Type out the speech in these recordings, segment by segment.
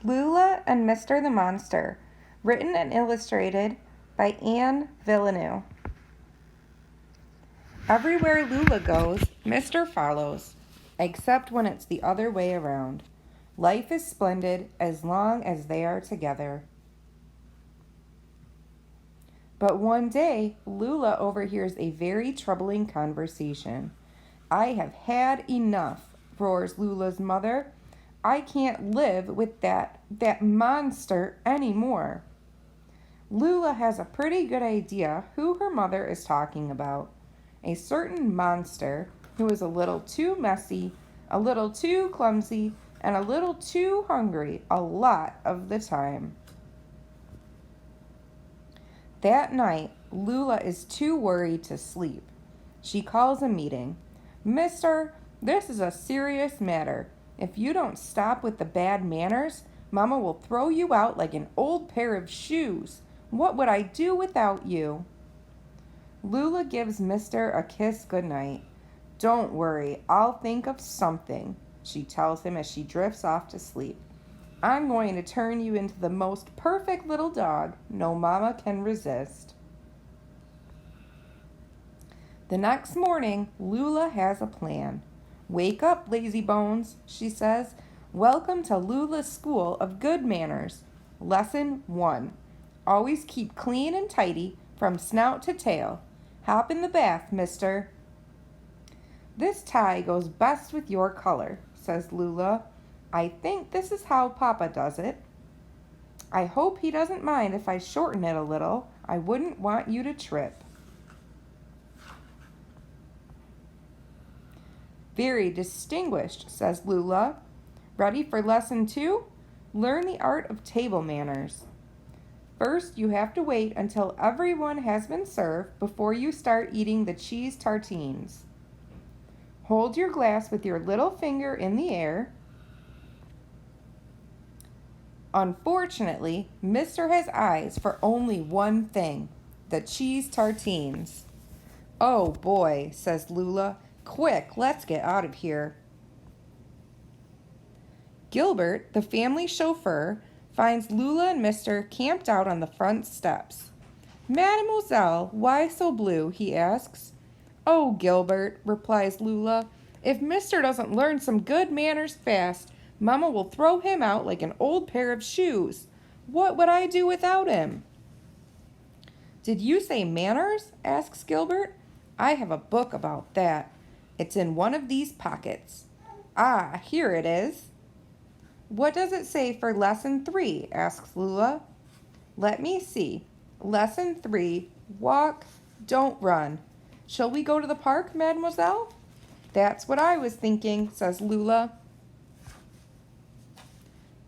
Loula and Mr. the Monster, written and illustrated by Anne Villeneuve. Everywhere Loula goes, Mr. follows, except when it's the other way around. Life is splendid as long as they are together. But one day, Loula overhears a very troubling conversation. I have had enough, roars Lula's mother. I can't live with that monster anymore. Loula has a pretty good idea who her mother is talking about. A certain monster who is a little too messy, a little too clumsy, and a little too hungry a lot of the time. That night, Loula is too worried to sleep. She calls a meeting. Mister, this is a serious matter. If you don't stop with the bad manners, Mama will throw you out like an old pair of shoes. What would I do without you? Loula gives Mister a kiss goodnight. Don't worry, I'll think of something, she tells him as she drifts off to sleep. I'm going to turn you into the most perfect little dog no mama can resist. The next morning, Loula has a plan. Wake up, lazy bones, she says. Welcome to Loula's School of Good Manners. Lesson 1. Always keep clean and tidy from snout to tail. Hop in the bath, mister. This tie goes best with your color, says Loula. I think this is how Papa does it. I hope he doesn't mind if I shorten it a little. I wouldn't want you to trip. Very distinguished, says Loula. Ready for lesson 2? Learn the art of table manners. First, you have to wait until everyone has been served before you start eating the cheese tartines. Hold your glass with your little finger in the air. Unfortunately, Mister has eyes for only one thing, the cheese tartines. Oh boy, says Loula. Quick, let's get out of here. Gilbert, the family chauffeur, finds Loula and Mister camped out on the front steps. Mademoiselle, why so blue? He asks. Oh, Gilbert, replies Loula, if Mister doesn't learn some good manners fast, Mama will throw him out like an old pair of shoes. What would I do without him? Did you say manners? Asks Gilbert. I have a book about that. It's in one of these pockets. Ah, here it is. What does it say for lesson 3? Asks Loula. Let me see. Lesson 3, walk, don't run. Shall we go to the park, mademoiselle? That's what I was thinking, says Loula.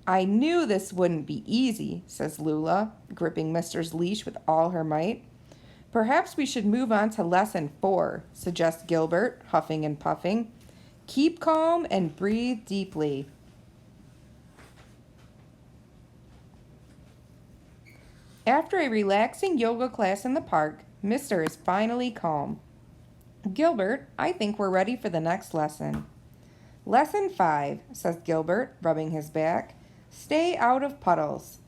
I knew this wouldn't be easy, says Loula, gripping Mister's leash with all her might. Perhaps we should move on to lesson 4, suggests Gilbert, huffing and puffing. Keep calm and breathe deeply. After a relaxing yoga class in the park, Mister is finally calm. Gilbert, I think we're ready for the next lesson. Lesson 5, says Gilbert, rubbing his back. Stay out of puddles.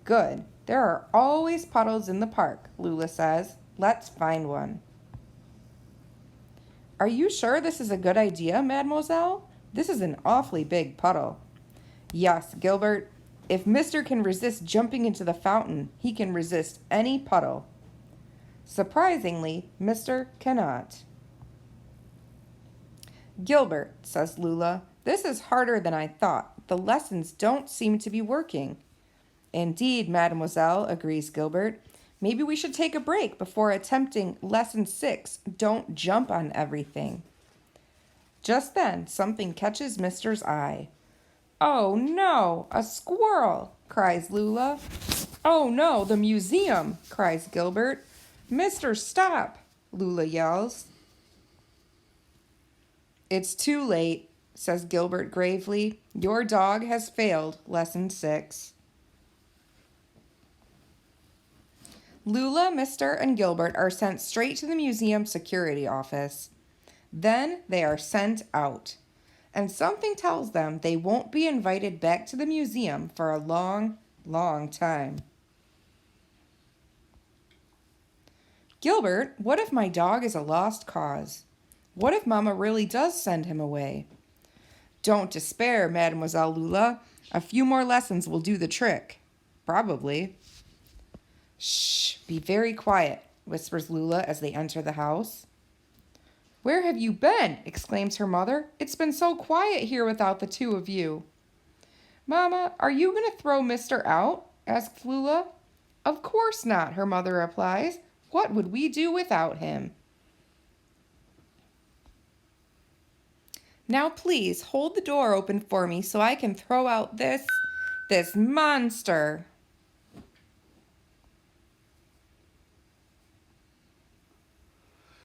Good. There are always puddles in the park, Loula says. Let's find one. Are you sure this is a good idea, mademoiselle? This is an awfully big puddle. Yes, Gilbert. If Mister can resist jumping into the fountain, he can resist any puddle. Surprisingly, Mister cannot. Gilbert, says Loula, this is harder than I thought. The lessons don't seem to be working. Indeed, mademoiselle, agrees Gilbert. Maybe we should take a break before attempting lesson 6, don't jump on everything. Just then, something catches Mister's eye. Oh no, a squirrel, cries Loula. Oh no, the museum, cries Gilbert. Mister, stop, Loula yells. It's too late, says Gilbert gravely. Your dog has failed lesson 6. Loula, Mister, and Gilbert are sent straight to the museum security office. Then they are sent out. and something tells them they won't be invited back to the museum for a long, long time. Gilbert, what if my dog is a lost cause? What if Mama really does send him away? Don't despair, Mademoiselle Loula. A few more lessons will do the trick. Probably. Shh, be very quiet, whispers Loula as they enter the house. Where have you been? Exclaims her mother. It's been so quiet here without the two of you. Mama, are you going to throw Mister out? Asks Loula. Of course not, her mother replies. What would we do without him? Now please hold the door open for me so I can throw out this monster.